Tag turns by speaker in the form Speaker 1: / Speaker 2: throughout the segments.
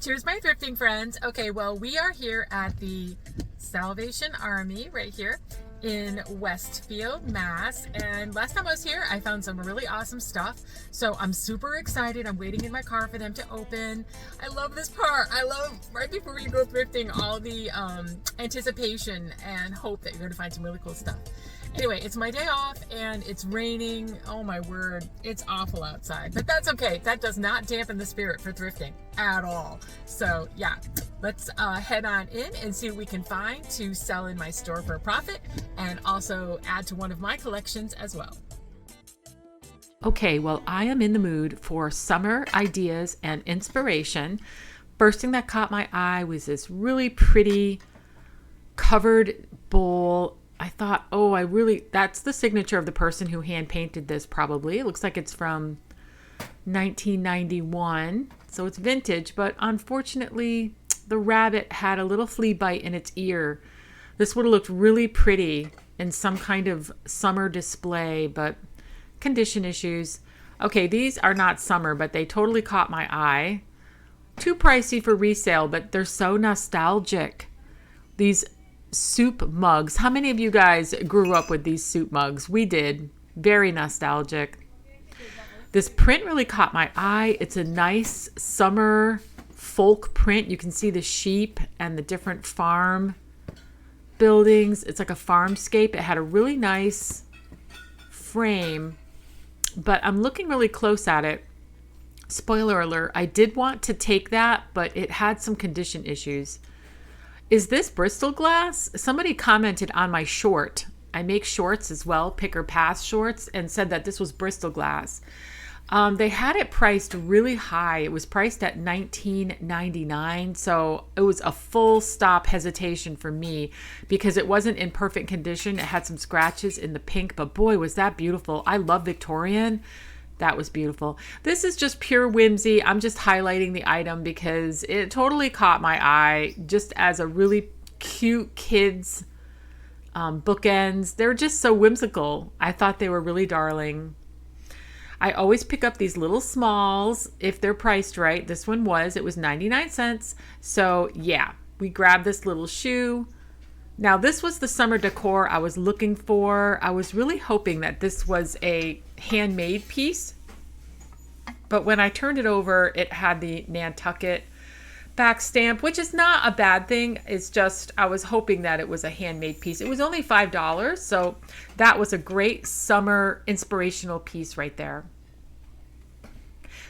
Speaker 1: Cheers, my thrifting friends. Okay, well, we are here at the Salvation Army right here in Westfield, Mass. And last time I was here, I found some really awesome stuff. So I'm super excited. I'm waiting in my car for them to open. I love this part. I love right before you go thrifting, all the anticipation and hope that you're going to find some really cool stuff. Anyway, it's my day off and it's raining. Oh my word, it's awful outside, but that's okay. That does not dampen the spirit for thrifting at all. So yeah, let's head on in and see what we can find to sell in my store for a profit and also add to one of my collections as well.
Speaker 2: Okay, well, I am in the mood for summer ideas and inspiration. First thing that caught my eye was this really pretty covered bowl. I thought, that's the signature of the person who hand painted this probably. It looks like it's from 1991, so it's vintage, but unfortunately the rabbit had a little flea bite in its ear. This would have looked really pretty in some kind of summer display, but condition issues. Okay, these are not summer, but they totally caught my eye. Too pricey for resale, but they're so nostalgic. These soup mugs. How many of you guys grew up with these soup mugs? We did. Very nostalgic. This print really caught my eye. It's a nice summer folk print. You can see the sheep and the different farm buildings. It's like a farmscape. It had a really nice frame, but I'm looking really close at it. Spoiler alert, I did want to take that, but it had some condition issues. Is this Bristol glass? Somebody commented on my short. I make shorts as well, pick or pass shorts, and said that this was Bristol glass. They had it priced really high. It was priced at $19.99. So it was a full stop hesitation for me because it wasn't in perfect condition. It had some scratches in the pink, but boy, was that beautiful. I love Victorian. That was beautiful. This is just pure whimsy. I'm just highlighting the item because it totally caught my eye just as a really cute kids bookends. They're just so whimsical. I thought they were really darling. I always pick up these little smalls if they're priced right. This one was. It was 99 cents. So yeah, we grabbed this little shoe. Now this was the summer decor I was looking for. I was really hoping that this was a handmade piece, but when I turned it over, it had the Nantucket back stamp, which is not a bad thing. It's just I was hoping that it was a handmade piece. It was only $5, so that was a great summer inspirational piece right there.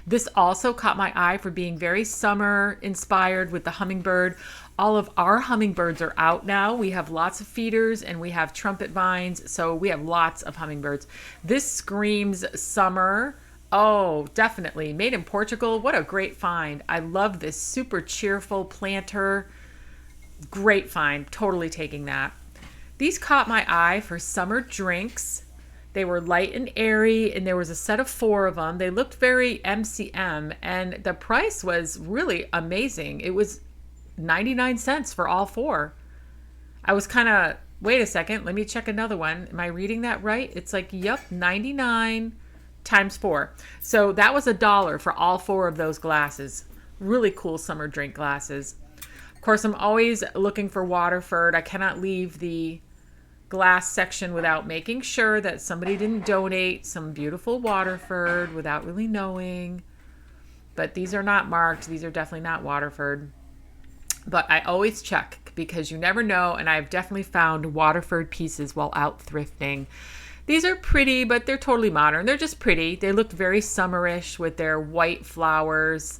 Speaker 2: This also caught my eye for being very summer inspired with the hummingbird. All of our hummingbirds are out now. We have lots of feeders and we have trumpet vines, so we have lots of hummingbirds. This screams summer. Oh, definitely. Made in Portugal. What a great find. I love this super cheerful planter. Great find. Totally taking that. These caught my eye for summer drinks. They were light and airy, and there was a set of 4 of them. They looked very MCM, and the price was really amazing. It was 99 cents for all 4. I was kind of, wait a second, let me check another one. Am I reading that right? It's like, yep, 99 times 4. So that was $1 for all 4 of those glasses. Really cool summer drink glasses. Of course, I'm always looking for Waterford. I cannot leave the glass section without making sure that somebody didn't donate some beautiful Waterford without really knowing. But these are not marked. These are definitely not Waterford. But I always check because you never know, and I've definitely found Waterford pieces while out thrifting. These are pretty, but they're totally modern. They're just pretty. They looked very summerish with their white flowers.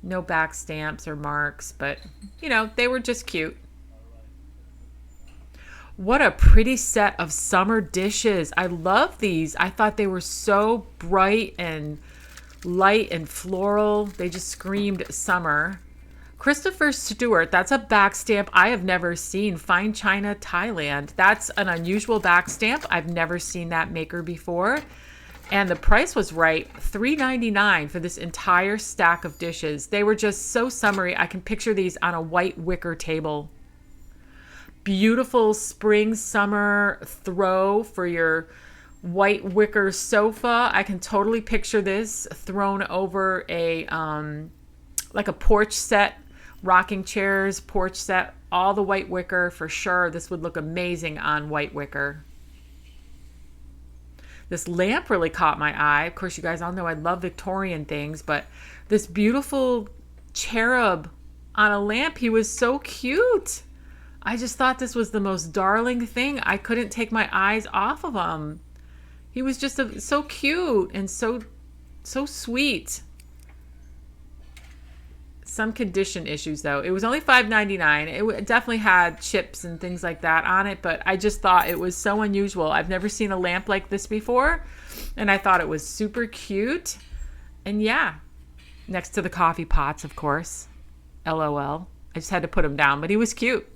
Speaker 2: No back stamps or marks, but, you know, they were just cute. What a pretty set of summer dishes. I love these. I thought they were so bright and light and floral. They just screamed summer. Christopher Stewart, that's a back stamp I have never seen. Fine China, Thailand. That's an unusual back stamp. I've never seen that maker before. And the price was right, $3.99 for this entire stack of dishes. They were just so summery. I can picture these on a white wicker table. Beautiful spring, summer throw for your white wicker sofa. I can totally picture this thrown over a like a porch set, rocking chairs, porch set, all the white wicker for sure. This would look amazing on white wicker. This lamp really caught my eye. Of course, you guys all know I love Victorian things, but this beautiful cherub on a lamp, he was so cute. I just thought this was the most darling thing. I couldn't take my eyes off of him. He was just so cute and so sweet. Some condition issues though. It was only $5.99. It definitely had chips and things like that on it, but I just thought it was so unusual. I've never seen a lamp like this before, and I thought it was super cute. And yeah, next to the coffee pots, of course. LOL. I just had to put him down, but he was cute.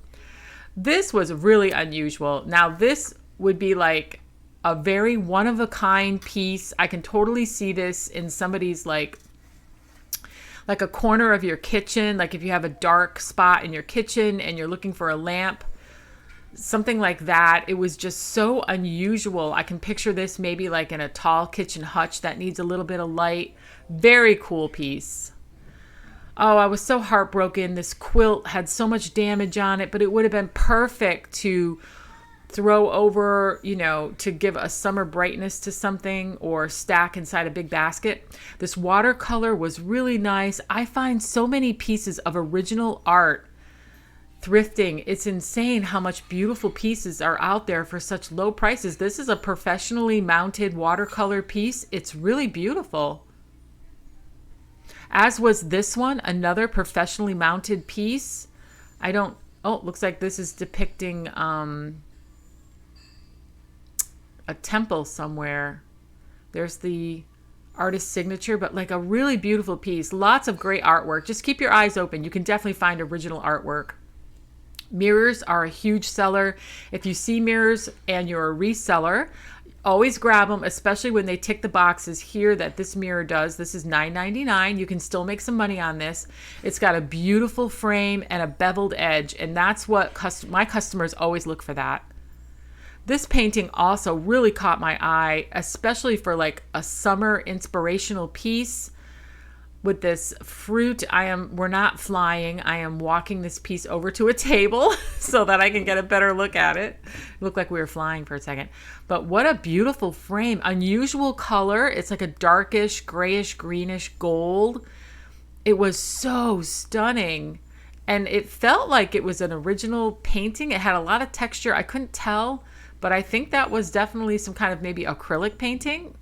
Speaker 2: This was really unusual. Now this would be like a very one-of-a-kind piece. I can totally see this in somebody's like a corner of your kitchen, like if you have a dark spot in your kitchen and you're looking for a lamp, something like that. It was just so unusual. I can picture this maybe like in a tall kitchen hutch that needs a little bit of light. Very cool piece. Oh, I was so heartbroken. This quilt had so much damage on it, but it would have been perfect to throw over, you know, to give a summer brightness to something or stack inside a big basket. This watercolor was really nice. I find so many pieces of original art thrifting. It's insane how much beautiful pieces are out there for such low prices. This is a professionally mounted watercolor piece. It's really beautiful. As was this one, another professionally mounted piece. Oh, it looks like this is depicting a temple somewhere. There's the artist's signature, but like a really beautiful piece. Lots of great artwork. Just keep your eyes open. You can definitely find original artwork. Mirrors are a huge seller. If you see mirrors and you're a reseller, always grab them, especially when they tick the boxes here that this mirror does. This is $9.99. You can still make some money on this. It's got a beautiful frame and a beveled edge, and that's what my customers always look for that. This painting also really caught my eye, especially for like a summer inspirational piece with this fruit. We're not flying. I am walking this piece over to a table so that I can get a better look at it. It looked like we were flying for a second, but what a beautiful frame. Unusual color. It's like a darkish, grayish, greenish gold. It was so stunning. And it felt like it was an original painting. It had a lot of texture. I couldn't tell, but I think that was definitely some kind of maybe acrylic painting.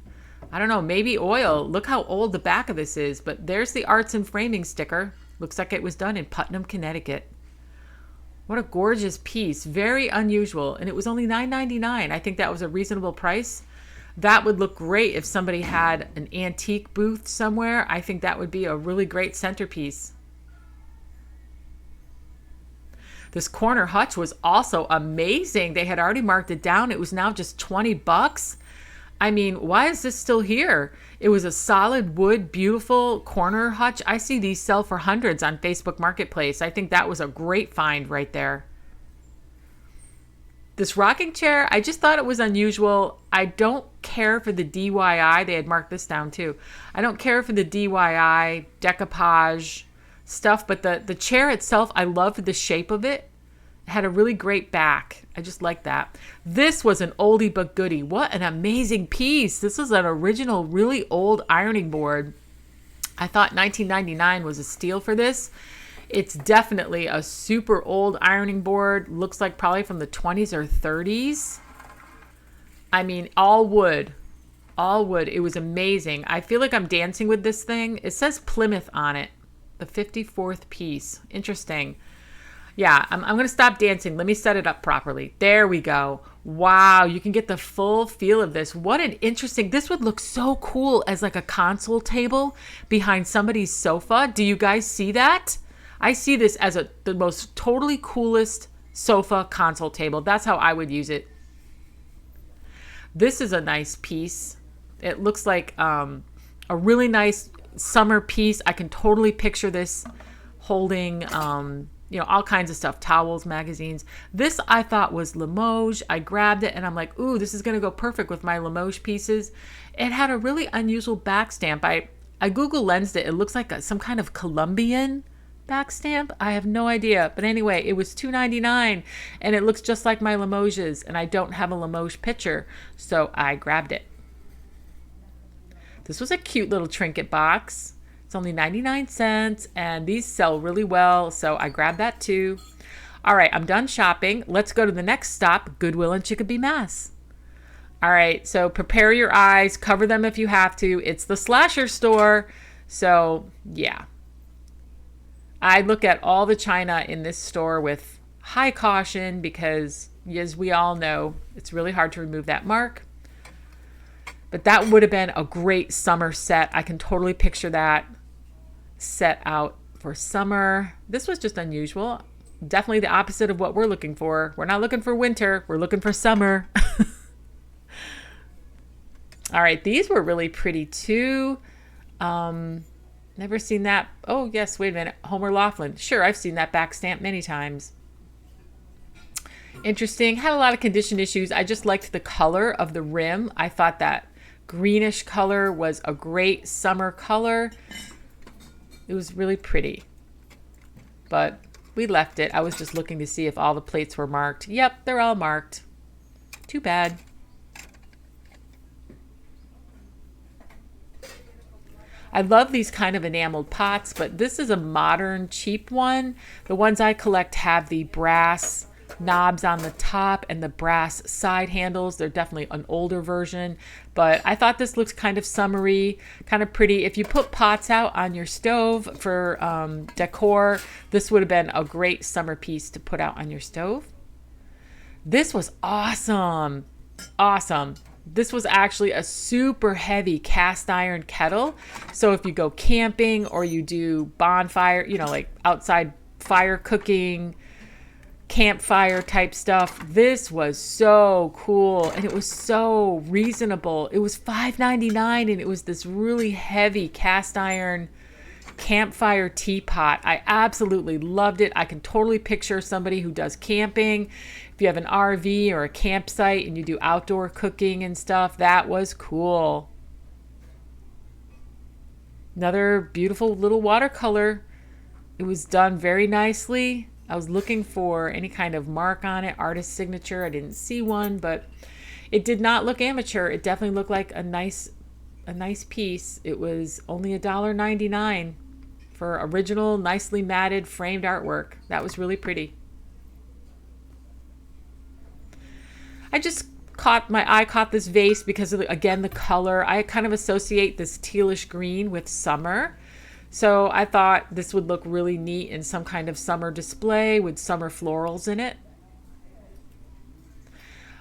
Speaker 2: I don't know, maybe oil. Look how old the back of this is, but there's the arts and framing sticker. Looks like it was done in Putnam, Connecticut. What a gorgeous piece. Very unusual. And it was only $9.99. I think that was a reasonable price. That would look great if somebody had an antique booth somewhere. I think that would be a really great centerpiece. This corner hutch was also amazing. They had already marked it down. It was now just $20. I mean, why is this still here? It was a solid wood, beautiful corner hutch. I see these sell for hundreds on Facebook Marketplace. I think that was a great find right there. This rocking chair, I just thought it was unusual. I don't care for the DIY. They had marked this down too. I don't care for the DIY, decoupage stuff, but the chair itself, I loved the shape of it. It had a really great back. I just like that. This was an oldie but goodie. What an amazing piece. This is an original, really old ironing board. I thought $19.99 was a steal for this. It's definitely a super old ironing board. Looks like probably from the 20s or 30s. I mean, all wood. All wood. It was amazing. I feel like I'm dancing with this thing. It says Plymouth on it. The 54th piece. Interesting. Yeah, I'm going to stop dancing. Let me set it up properly. There we go. Wow, you can get the full feel of this. What an interesting, this would look so cool as like a console table behind somebody's sofa. Do you guys see that? I see this as the most totally coolest sofa console table. That's how I would use it. This is a nice piece. It looks like a really nice summer piece. I can totally picture this holding all kinds of stuff, towels, magazines. This I thought was Limoges. I grabbed it and I'm like, ooh, this is going to go perfect with my Limoges pieces. It had a really unusual back stamp. I Google lensed it. It looks like some kind of Colombian back stamp. I have no idea. But anyway, it was $2.99 and it looks just like my Limoges, and I don't have a Limoges picture, so I grabbed it. This was a cute little trinket box. It's only 99 cents and these sell really well, so I grabbed that too. All right, I'm done shopping. Let's go to the next stop, Goodwill in Chicopee, Mass. All right, so prepare your eyes, cover them if you have to. It's the slasher store, so yeah. I look at all the china in this store with high caution because, as we all know, it's really hard to remove that mark. But that would have been a great summer set. I can totally picture that set out for summer. This was just unusual. Definitely the opposite of what we're looking for. We're not looking for winter. We're looking for summer. All right, these were really pretty too. Never seen that. Oh, yes, wait a minute. Homer Laughlin. Sure, I've seen that back stamp many times. Interesting. Had a lot of condition issues. I just liked the color of the rim. I thought that greenish color was a great summer color. It was really pretty. But we left it. I was just looking to see if all the plates were marked. Yep, they're all marked. Too bad. I love these kind of enameled pots, but this is a modern, cheap one. The ones I collect have the brass knobs on the top and the brass side handles. They're definitely an older version, but I thought this looks kind of summery, kind of pretty. If you put pots out on your stove for decor, this would have been a great summer piece to put out on your stove. This was awesome. Awesome. This was actually a super heavy cast iron kettle. So if you go camping or you do bonfire, you know, like outside fire cooking, campfire type stuff, this was so cool and it was so reasonable. It was $5.99 and it was this really heavy cast iron campfire teapot. I absolutely loved it. I can totally picture somebody who does camping. If you have an RV or a campsite and you do outdoor cooking and stuff, that was cool. Another beautiful little watercolor. It was done very nicely. I was looking for any kind of mark on it, artist signature. I didn't see one, but it did not look amateur. It definitely looked like a nice piece. It was only $1.99 for original, nicely matted, framed artwork. That was really pretty. My eye caught this vase because of, again, the color. I kind of associate this tealish green with summer. So I thought this would look really neat in some kind of summer display with summer florals in it.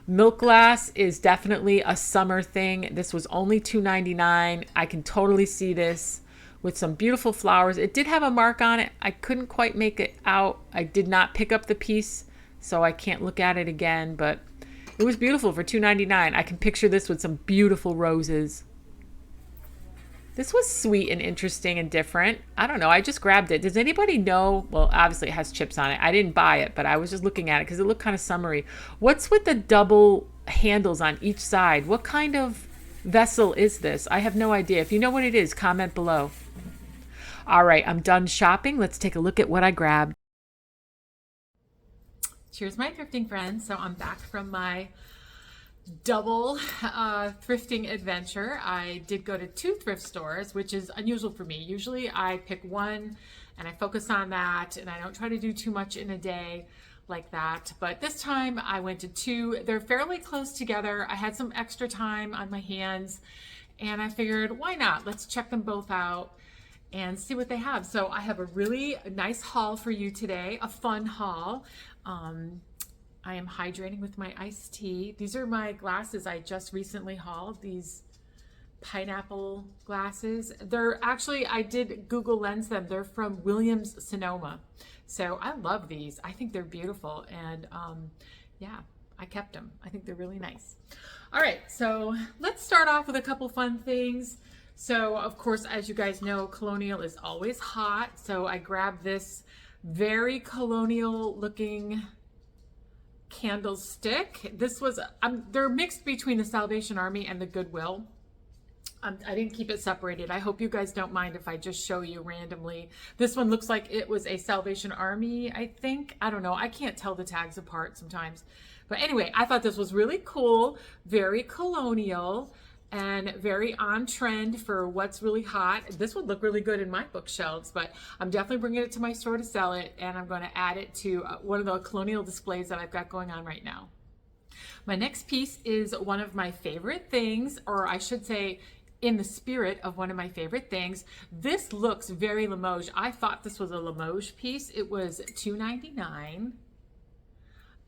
Speaker 2: Milk glass is definitely a summer thing. This was only $2.99. I can totally see this with some beautiful flowers. It did have a mark on it. I couldn't quite make it out. I did not pick up the piece, so I can't look at it again, but it was beautiful for $2.99. I can picture this with some beautiful roses. This was sweet and interesting and different. I don't know. I just grabbed it. Does anybody know? Well, obviously it has chips on it. I didn't buy it, but I was just looking at it because it looked kind of summery. What's with the double handles on each side? What kind of vessel is this? I have no idea. If you know what it is, comment below. All right, I'm done shopping. Let's take a look at what I grabbed.
Speaker 1: Cheers, my thrifting friends. So I'm back from my double thrifting adventure. I did go to 2 thrift stores, which is unusual for me. Usually I pick one and I focus on that and I don't try to do too much in a day like that. But this time I went to 2. They're fairly close together. I had some extra time on my hands and I figured, why not? Let's check them both out and see what they have. So I have a really nice haul for you today, a fun haul. I am hydrating with my iced tea. These are my glasses I just recently hauled, these pineapple glasses. They're actually, I did Google Lens them. They're from Williams Sonoma. So I love these. I think they're beautiful. And yeah, I kept them. I think they're really nice. All right, so let's start off with a couple fun things. So of course, as you guys know, Colonial is always hot. So I grabbed this very colonial looking candlestick. This was, they're mixed between the Salvation Army and the Goodwill. I didn't keep it separated. I hope you guys don't mind if I just show you randomly. This one looks like it was a Salvation Army, I think. I don't know. I can't tell the tags apart sometimes. But anyway, I thought this was really cool, very colonial, and very on trend for what's really hot. This would look really good in my bookshelves, but I'm definitely bringing it to my store to sell it, and I'm going to add it to one of the colonial displays that I've got going on right now. My next piece is one of my favorite things, or I should say, in the spirit of one of my favorite things. This looks very Limoges. I thought this was a Limoges piece. It was $2.99,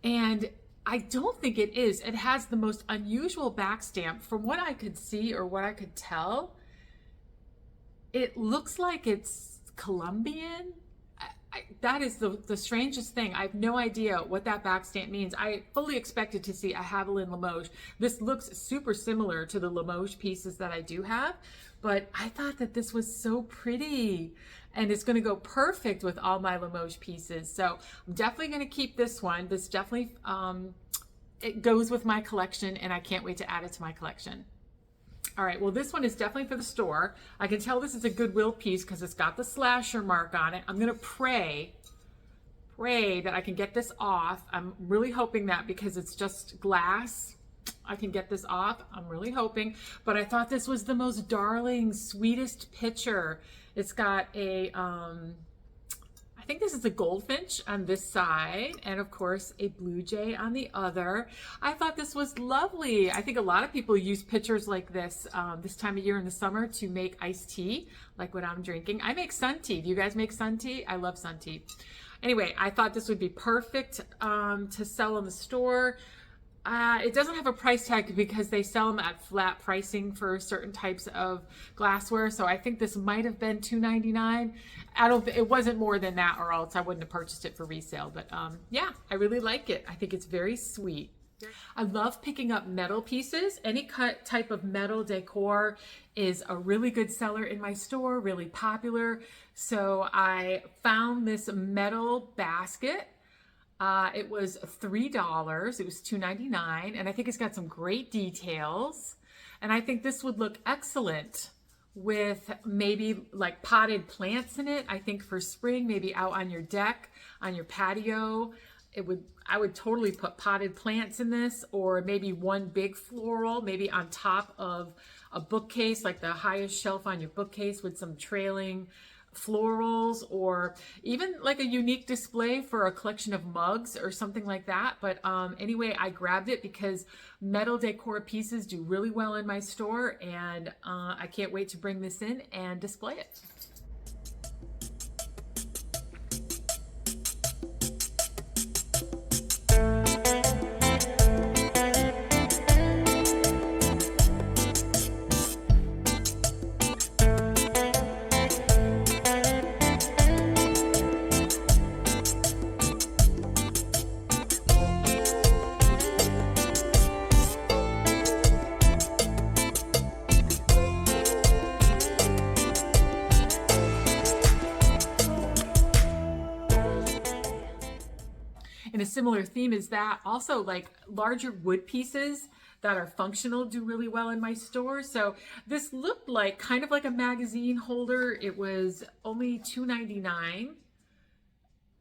Speaker 1: and I don't think it is. It has the most unusual back stamp. From what I could see or what I could tell, it looks like it's Colombian. That is the strangest thing. I have no idea what that back stamp means. I fully expected to see a Haviland Limoges. This looks super similar to the Limoges pieces that I do have, but I thought that this was so pretty, and it's going to go perfect with all my Limoges pieces. So I'm definitely going to keep this one. This definitely it goes with my collection, and I can't wait to add it to my collection. All right, well, this one is definitely for the store. I can tell this is a Goodwill piece because it's got the slasher mark on it. I'm going to pray that I can get this off. I'm really hoping that, because it's just glass, I can get this off. I'm really hoping. But I thought this was the most darling, sweetest picture. It's got a, I think this is a goldfinch on this side, and of course a blue jay on the other. I thought this was lovely. I think a lot of people use pictures like this this time of year in the summer to make iced tea, like what I'm drinking. I make sun tea. Do you guys make sun tea? I love sun tea. Anyway, I thought this would be perfect to sell in the store. It doesn't have a price tag because they sell them at flat pricing for certain types of glassware. So I think this might have been $2.99. It wasn't more than that, or else I wouldn't have purchased it for resale. But yeah, I really like it. I think it's very sweet. I love picking up metal pieces. Any type of metal decor is a really good seller in my store, really popular. So I found this metal basket. It was $3. It was $2.99, and I think it's got some great details. And I think this would look excellent with maybe like potted plants in it. I think for spring, maybe out on your deck, on your patio, I would totally put potted plants in this, or maybe one big floral, maybe on top of a bookcase, like the highest shelf on your bookcase with some trailing florals, or even like a unique display for a collection of mugs or something like that. But anyway, I grabbed it because metal decor pieces do really well in my store, and I can't wait to bring this in and display it. And a similar theme is that also, like larger wood pieces that are functional do really well in my store. So this looked like kind of like a magazine holder. It was only $2.99.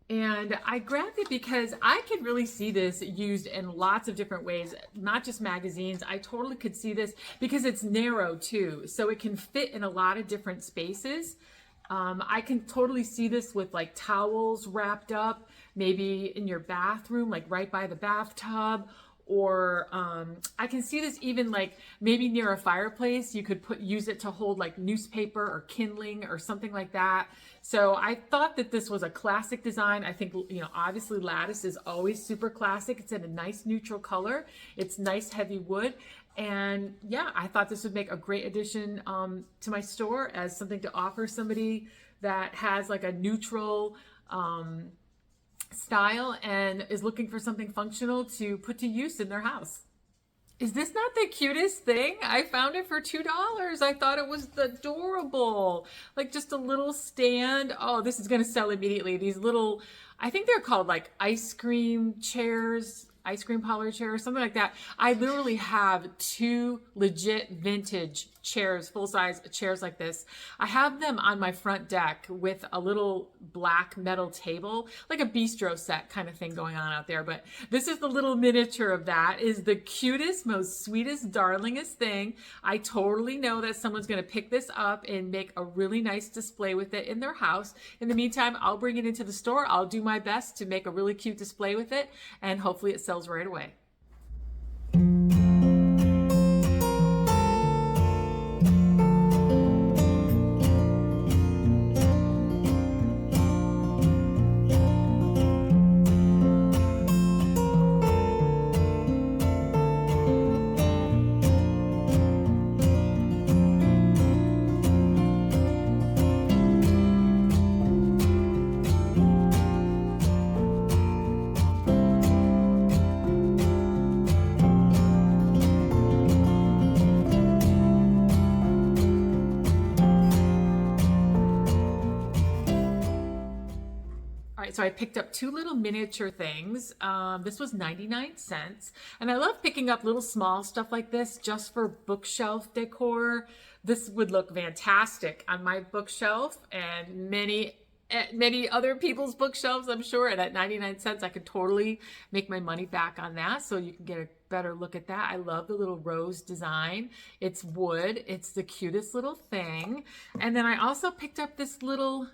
Speaker 1: And I grabbed it because I could really see this used in lots of different ways, not just magazines. I totally could see this because it's narrow too. So it can fit in a lot of different spaces. I can totally see this with like towels wrapped up, maybe in your bathroom, like right by the bathtub, or I can see this even like maybe near a fireplace. You could use it to hold like newspaper or kindling or something like that. So I thought that this was a classic design. I think, you know, obviously lattice is always super classic. It's in a nice neutral color. It's nice heavy wood. And yeah, I thought this would make a great addition to my store as something to offer somebody that has like a neutral style and is looking for something functional to put to use in their house. Is this not the cutest thing? I found it for $2. I thought it was adorable. Like just a little stand. Oh, this is going to sell immediately. These little, I think they're called like ice cream chairs, ice cream parlor chair or something like that. I literally have two legit vintage chairs, full-size chairs like this. I have them on my front deck with a little black metal table, like a bistro set kind of thing going on out there. But this is the little miniature of that. It is the cutest, most sweetest, darlingest thing. I totally know that someone's going to pick this up and make a really nice display with it in their house. In the meantime, I'll bring it into the store. I'll do my best to make a really cute display with it, and hopefully it sells right away. So I picked up two little miniature things. This was 99 cents. And I love picking up little small stuff like this just for bookshelf decor. This would look fantastic on my bookshelf and many other people's bookshelves, I'm sure. And at 99 cents, I could totally make my money back on that. So you can get a better look at that. I love the little rose design. It's wood. It's the cutest little thing. And then I also picked up this little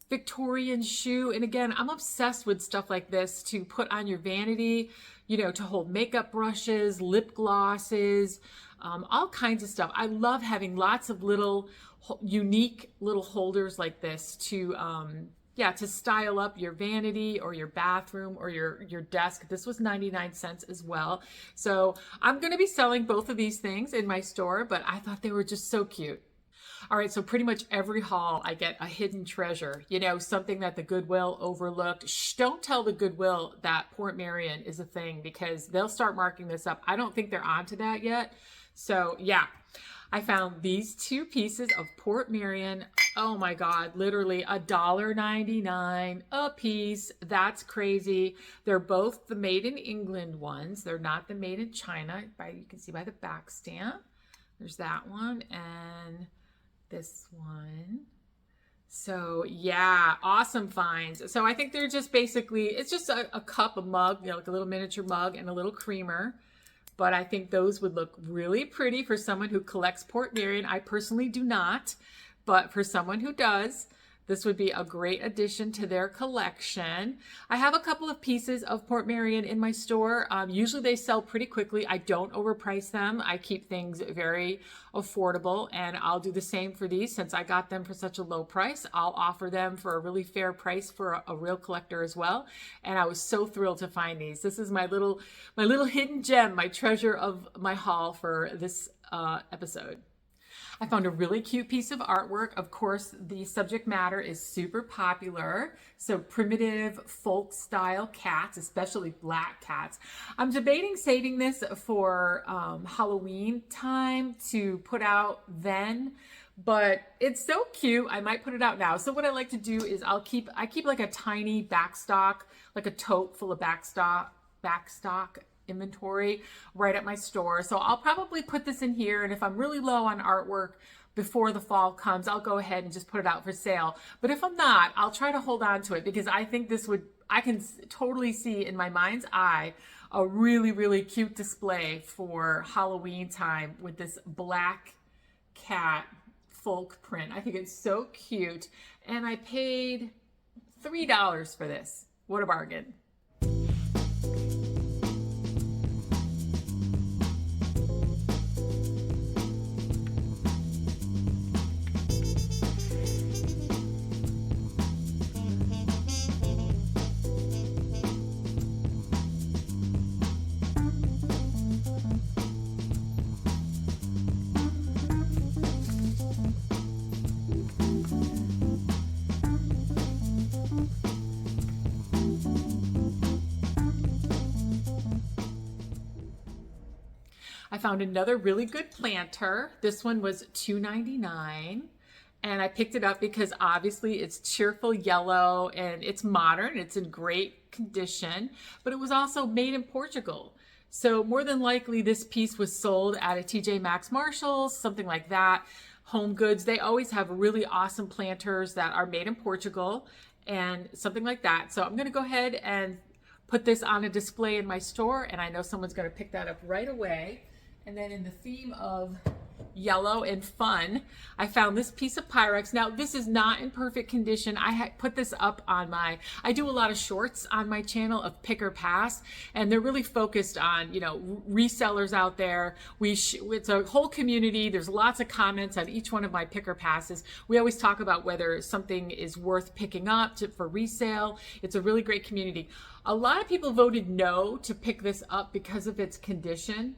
Speaker 1: Victorian shoe. And again, I'm obsessed with stuff like this to put on your vanity, you know, to hold makeup brushes, lip glosses, all kinds of stuff. I love having lots of little unique little holders like this to, to style up your vanity or your bathroom or your desk. This was 99 cents as well. So I'm going to be selling both of these things in my store, but I thought they were just so cute. All right, so pretty much every haul, I get a hidden treasure, you know, something that the Goodwill overlooked. Shh, don't tell the Goodwill that Port Marion is a thing because they'll start marking this up. I don't think they're onto that yet. So yeah, I found these two pieces of Port Marion. Oh my God, literally $1.99 a piece. That's crazy. They're both the made in England ones. They're not the made in China. You can see by the back stamp. There's that one and this one. So yeah, awesome finds. So I think they're just basically, it's just a cup, a mug, you know, like a little miniature mug and a little creamer. But I think those would look really pretty for someone who collects Port Marion. I personally do not, but for someone who does, this would be a great addition to their collection. I have a couple of pieces of Port Marion in my store. Usually they sell pretty quickly. I don't overprice them. I keep things very affordable, and I'll do the same for these. Since I got them for such a low price, I'll offer them for a really fair price for a real collector as well. And I was so thrilled to find these. This is my little hidden gem, my treasure of my haul for this episode. I found a really cute piece of artwork. Of course, the subject matter is super popular. So primitive folk style cats, especially black cats. I'm debating saving this for Halloween time to put out then, but it's so cute. I might put it out now. So what I like to do is I keep like a tiny backstock, like a tote full of backstock inventory right at my store. So I'll probably put this in here, and if I'm really low on artwork before the fall comes, I'll go ahead and just put it out for sale. But if I'm not, I'll try to hold on to it because I think I can totally see in my mind's eye a really, really cute display for Halloween time with this black cat folk print. I think it's so cute. And I paid $3 for this. What a bargain. I found another really good planter. This one was $2.99, and I picked it up because obviously it's cheerful yellow and it's modern. It's in great condition, but it was also made in Portugal.
Speaker 2: So more than likely this piece was sold at a TJ Maxx Marshalls, something like that. Home Goods, they always have really awesome planters that are made in Portugal and something like that. So I'm going to go ahead and put this on a display in my store, and I know someone's going to pick that up right away. And then in the theme of yellow and fun, I found this piece of Pyrex. Now, this is not in perfect condition. I put this up on I do a lot of shorts on my channel of pick or pass, and they're really focused on, you know, resellers out there. It's a whole community. There's lots of comments on each one of my pick or passes. We always talk about whether something is worth picking up for resale. It's a really great community. A lot of people voted no to pick this up because of its condition.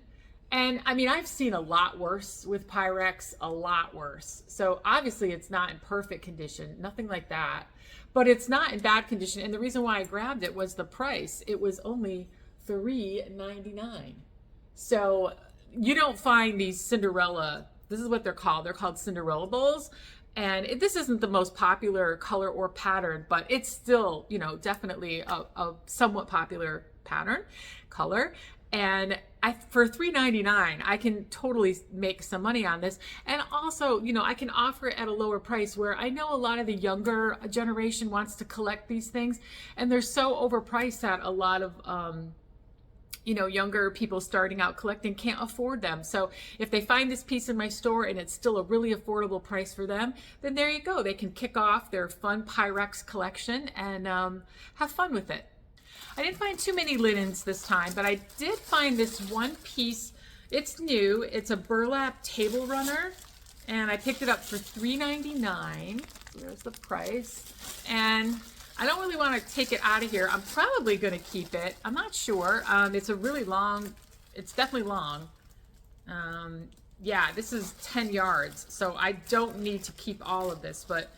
Speaker 2: And I mean, I've seen a lot worse with Pyrex, a lot worse. So obviously it's not in perfect condition, nothing like that, but it's not in bad condition. And the reason why I grabbed it was the price. It was only $3.99. So you don't find these Cinderella, this is what they're called. They're called Cinderella bowls. And this isn't the most popular color or pattern, but it's still, you know, definitely a somewhat popular pattern, color. And for $3.99, I can totally make some money on this. And also, you know, I can offer it at a lower price, where I know a lot of the younger generation wants to collect these things, and they're so overpriced that a lot of, you know, younger people starting out collecting can't afford them. So if they find this piece in my store and it's still a really affordable price for them, then there you go. They can kick off their fun Pyrex collection and have fun with it. I didn't find too many linens this time, but I did find this one piece. It's new. It's a burlap table runner, and I picked it up for $3.99. There's the price. And I don't really want to take it out of here. I'm probably going to keep it. I'm not sure. It's a really long, it's definitely long. Yeah, this is 10 yards, so I don't need to keep all of this, but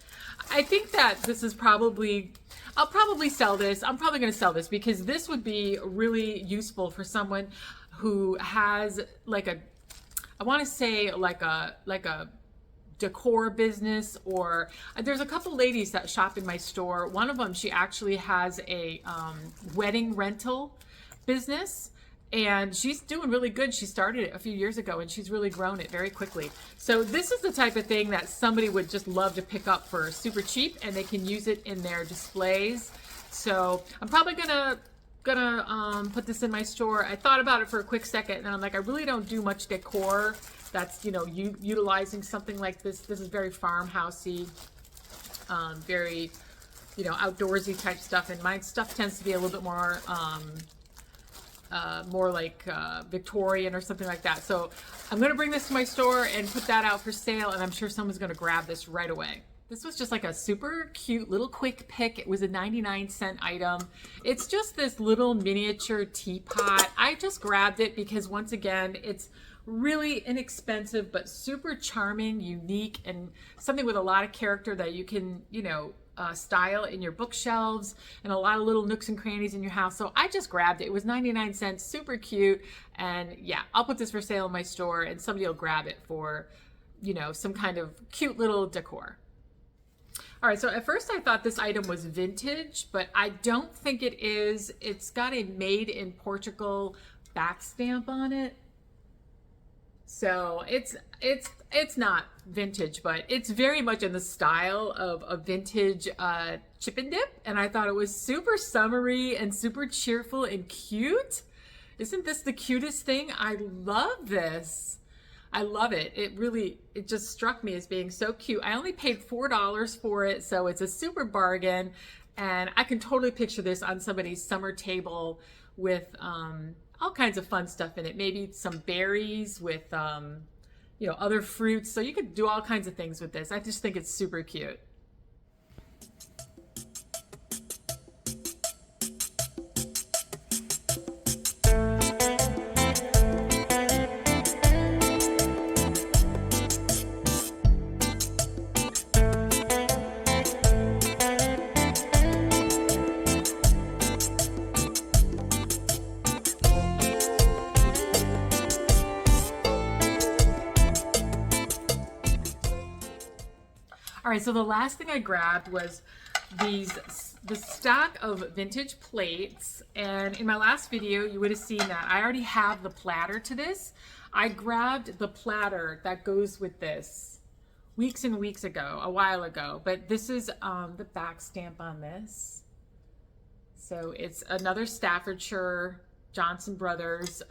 Speaker 2: I think that this is probably, I'll probably sell this. I'm probably going to sell this because this would be really useful for someone who has like I want to say like a decor business, or there's a couple ladies that shop in my store. One of them, she actually has a wedding rental business, and she's doing really good. She started it a few years ago, and she's really grown it very quickly. So this is the type of thing that somebody would just love to pick up for super cheap, and they can use it in their displays. So I'm probably gonna put this in my store. I thought about it for a quick second, and I'm like, I really don't do much decor that's, you know, utilizing something like this. This is very farmhousey, very, you know, outdoorsy type stuff, and my stuff tends to be a little bit more more like Victorian or something like that. So I'm going to bring this to my store and put that out for sale, and I'm sure someone's going to grab this right away. This was just like a super cute little quick pick. It was a 99-cent item. It's just this little miniature teapot. I just grabbed it because, once again, it's really inexpensive but super charming, unique, and something with a lot of character that you can, you know, style in your bookshelves and a lot of little nooks and crannies in your house. So I just grabbed it. It was 99 cents, super cute. And yeah, I'll put this for sale in my store, and somebody will grab it for, you know, some kind of cute little decor. All right, so at first I thought this item was vintage, but I don't think it is. It's got a made in Portugal back stamp on it. So it's not vintage, but it's very much in the style of a vintage chip and dip. And I thought it was super summery and super cheerful and cute. Isn't this the cutest thing? I love this. I love it. It just struck me as being so cute. I only paid $4 for it, so it's a super bargain. And I can totally picture this on somebody's summer table with all kinds of fun stuff in it. Maybe some berries with, you know, other fruits. So you could do all kinds of things with this. I just think it's super cute. All right, so the last thing I grabbed was
Speaker 1: the stack of vintage plates. And in my last video, you would have seen that I already have the platter to this. I grabbed the platter that goes with this weeks and weeks ago, a while ago, but this is the back stamp on this. So it's another Staffordshire Johnson Brothers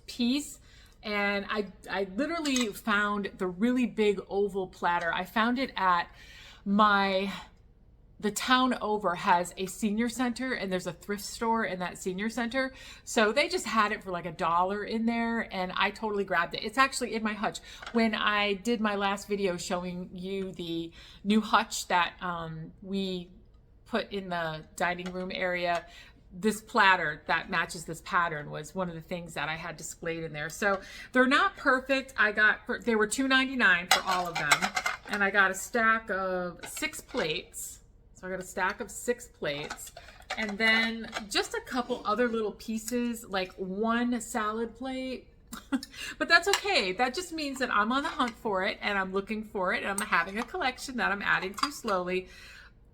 Speaker 1: piece. And I literally found the really big oval platter. I found it at the town over has a senior center, and there's a thrift store in that senior center. So they just had it for like $1 in there, and I totally grabbed it. It's actually in my hutch. When I did my last video showing you the new hutch that we put in the dining room area, this platter that matches this pattern was one of the things that I had displayed in there. So they're not perfect. They were $2.99 for all of them, and I got a stack of 6 plates. So I got a stack of 6 plates, and then just a couple other little pieces, like 1 salad plate. But that's okay. That just means that I'm on the hunt for it, and I'm looking for it, and I'm having a collection that I'm adding to slowly.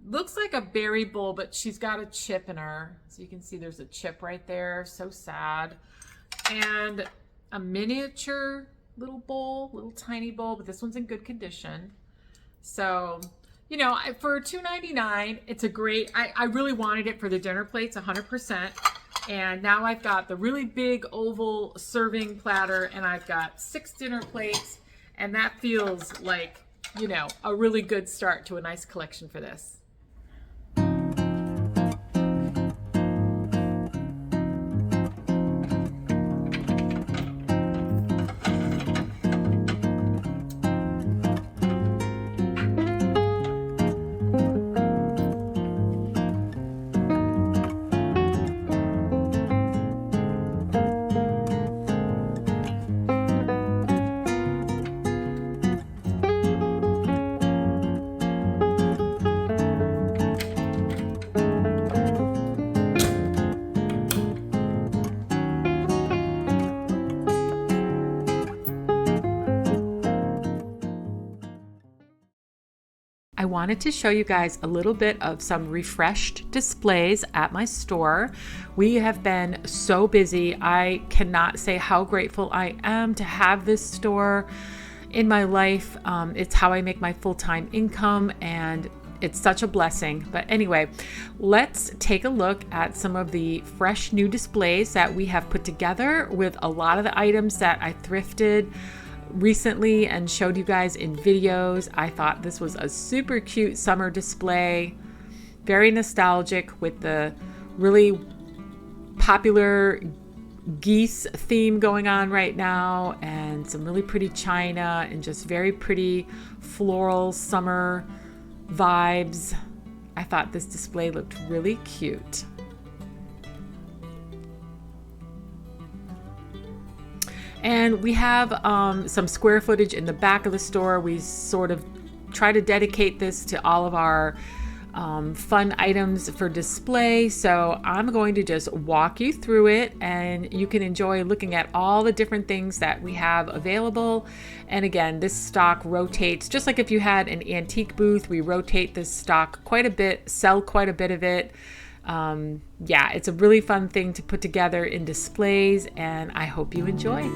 Speaker 1: Looks like a berry bowl, but she's got a chip in her. So you can see there's a chip right there. So sad. And a miniature little bowl, little tiny bowl, but this one's in good condition. So, you know, for $2.99, it's a great, I really wanted it for the dinner plates, 100%. And now I've got the really big oval serving platter, and I've got 6 dinner plates. And that feels like, you know, a really good start to a nice collection for this.
Speaker 2: I wanted to show you guys a little bit of some refreshed displays at my store. We have been so busy. I cannot say how grateful I am to have this store in my life. It's how I make my full-time income, and it's such a blessing. But anyway, let's take a look at some of the fresh new displays that we have put together with a lot of the items that I thrifted recently and showed you guys in videos. I thought this was a super cute summer display, very nostalgic with the really popular geese theme going on right now, and some really pretty china and just very pretty floral summer vibes. I thought this display looked really cute. And we have some square footage in the back of the store. We sort of try to dedicate this to all of our fun items for display. So I'm going to just walk you through it, and you can enjoy looking at all the different things that we have available. And again, this stock rotates, just like if you had an antique booth, we rotate this stock quite a bit, sell quite a bit of it. Yeah, it's a really fun thing to put together in displays, and I hope you enjoy.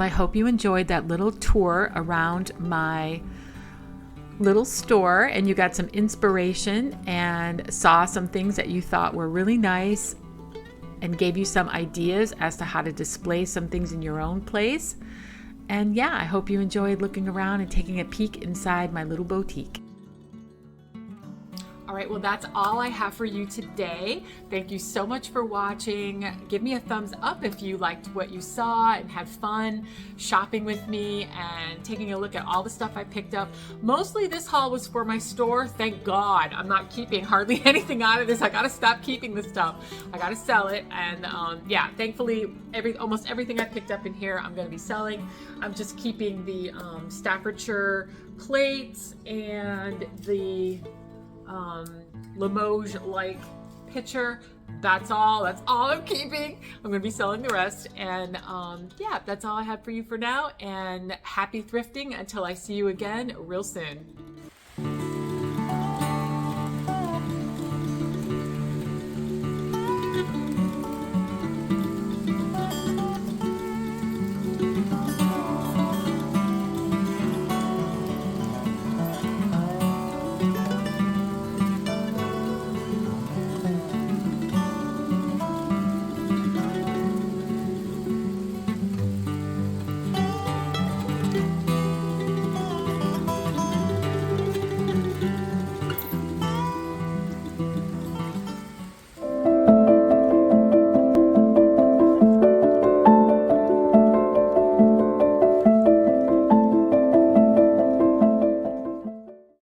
Speaker 2: Well, I hope you enjoyed that little tour around my little store and you got some inspiration and saw some things that you thought were really nice and gave you some ideas as to how to display some things in your own place. And yeah, I hope you enjoyed looking around and taking a peek inside my little boutique. All right, well, that's all I have for you today. Thank you so much for watching. Give me a thumbs up if you liked what you saw and had fun shopping with me and taking a look at all the stuff I picked up. Mostly this haul was for my store. Thank God. I'm not keeping hardly anything out of this. I got to stop keeping this stuff. I got to sell it. And yeah, thankfully, almost everything I picked up in here, I'm going to be selling. I'm just keeping the Staffordshire plates and the Limoges-like pitcher. That's all I'm keeping. I'm going to be selling the rest. And yeah, that's all I have for you for now. And happy thrifting until I see you again real soon.